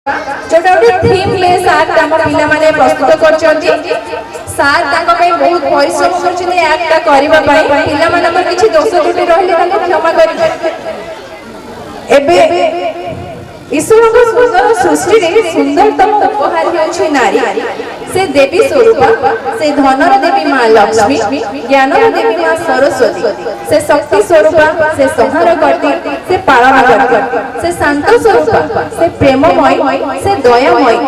जोटा गोटे थीम ले सार तम पिला माने प्रस्तुत करछन्ती सार ताको पे बहुत परिश्रम करछन्ती एकटा करबा पई पिला मानकर किछि दोष त्रुटि रहले ताको क्षमा करि एबे ईश्वर को सुंदर सृष्टि रे सुंदरतम उपहार होछि नारी से देवी स्वरूप से धनर देवी मां लक्ष्मी ज्ञानर देवी मां सरस्वती से शक्ति स्वरूप से संहार करती से पालन करती से शांत स्वरूप से प्रेममय से दयामय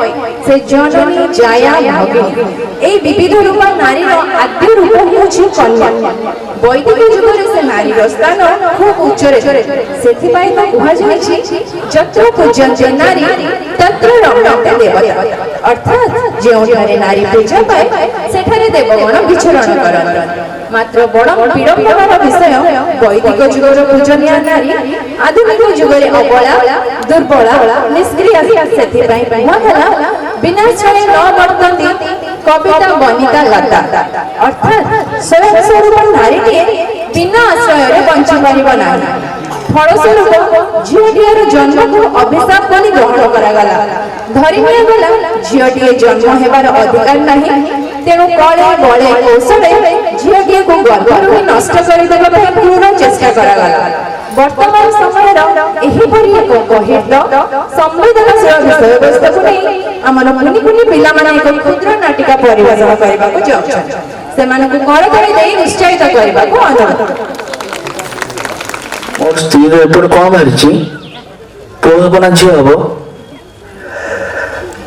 से जननी जाया भगिनी ए विविध रूप नारी रो आद्य रूप होछि कन्या वैदिक युग रे से नारी रो स्थान खूब उच्च रे सेथि पई तो कुहा जायछि जत्र पूज्यन्ते नारी तत्र रमन्ते देवता अर्थात जेउठारे नारी पूजा पाए सेठारे देवगण विचरण करନ୍ତି मात्र बड़ विडंबनार विषय वैदिक युगर पूजनीय नारी आधुनिक युगरे अबला दुर्बला निष्क्रिय सेथि पई कुहा बिना छळे न वर्तन्ति कविता बनिता लता अर्थात स्वयं स्वरूप नारी बिना आश्रय बंची पारिब नाही फलस्वरूप झीटीर जन्म को अभिशाप बनी ग्रहण करागला धरी निगला झीटी जन्म हेबार अधिकार नहीं तेणु कले बले कौशले झीटी को गर्भरू नष्ट करदेवा पूर्ण चेष्टा करागला वर्तमान समय एहिपरि एक गहिर संवेदनशील विषय वस्तु को नहीं आमर कुनि कुनि पिला माने एक क्षुद्र नाटिका परिवेषण करबा को जाउछन से माने को कर कर देई निश्चयित करबा को अनुरोध मोर स्त्री एपट कौन बाहरी पुना झी हम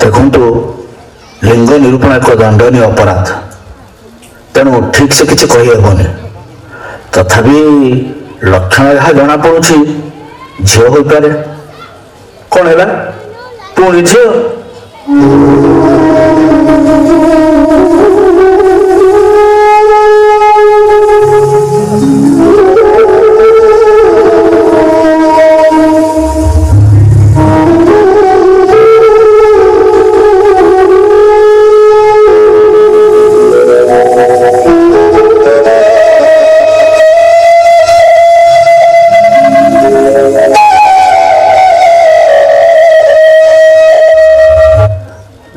देखु लिंग निरूपण एक दंडनीय अपराध तेणु ठीक से किसी कहीहबनी तथापि लक्षण जहाँ जना पड़ी झील हो पारे कौन है पुणी झील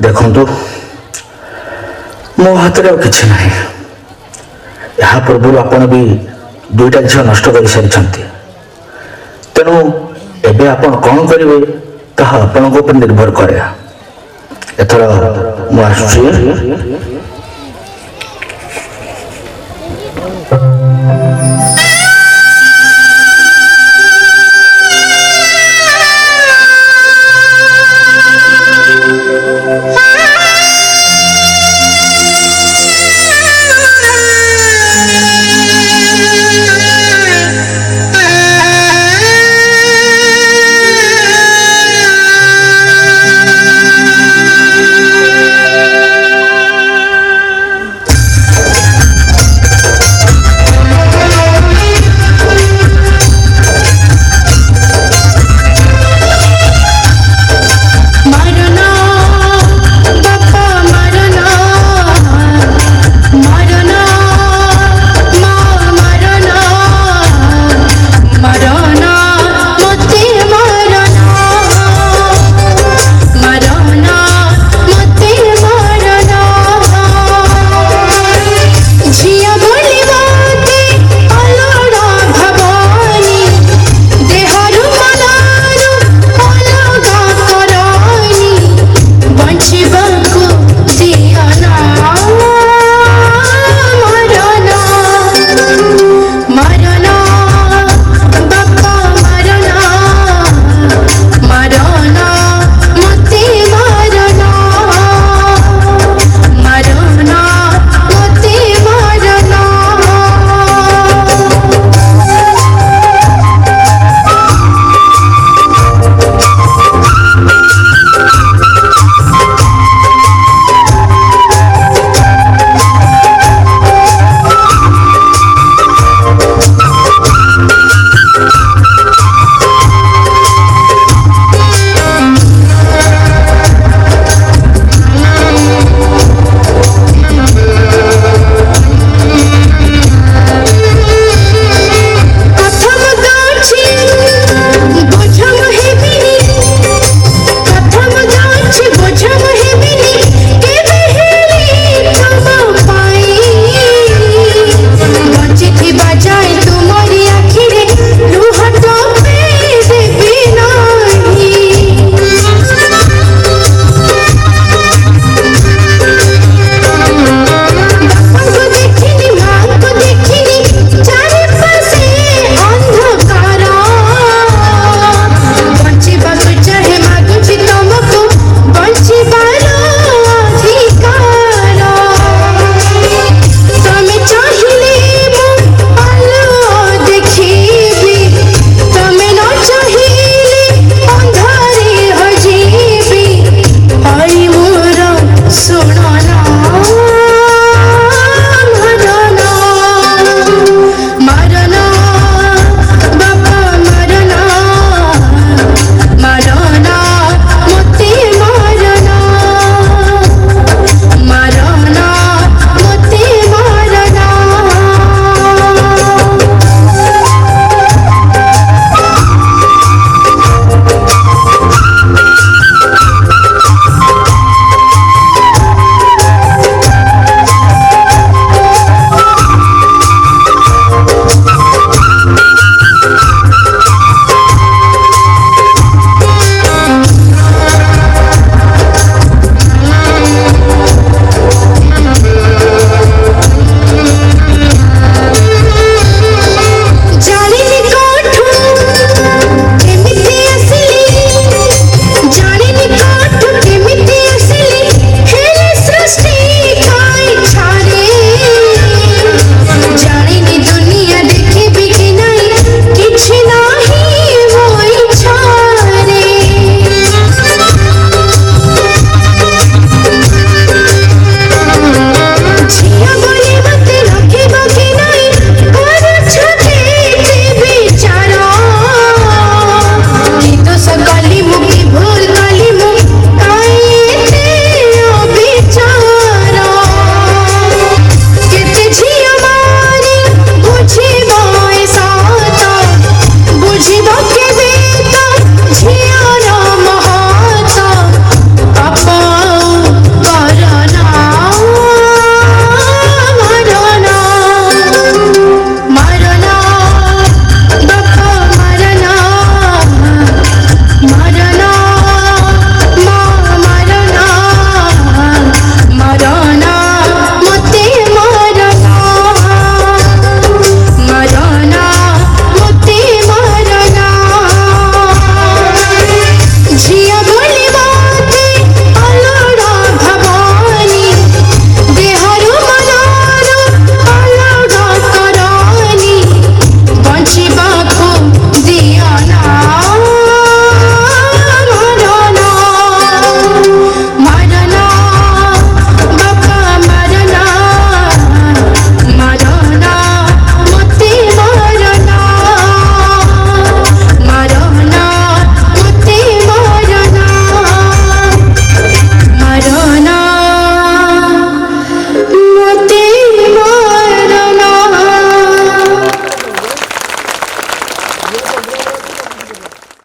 देखु मो हाथ में किसी ना यहाँ पूर्व आपण भी दुईटा झील नष्ट कर सारी तेणु एबे आपण कौन करेंगे ताहा आपण निर्भर करे एथर मुझे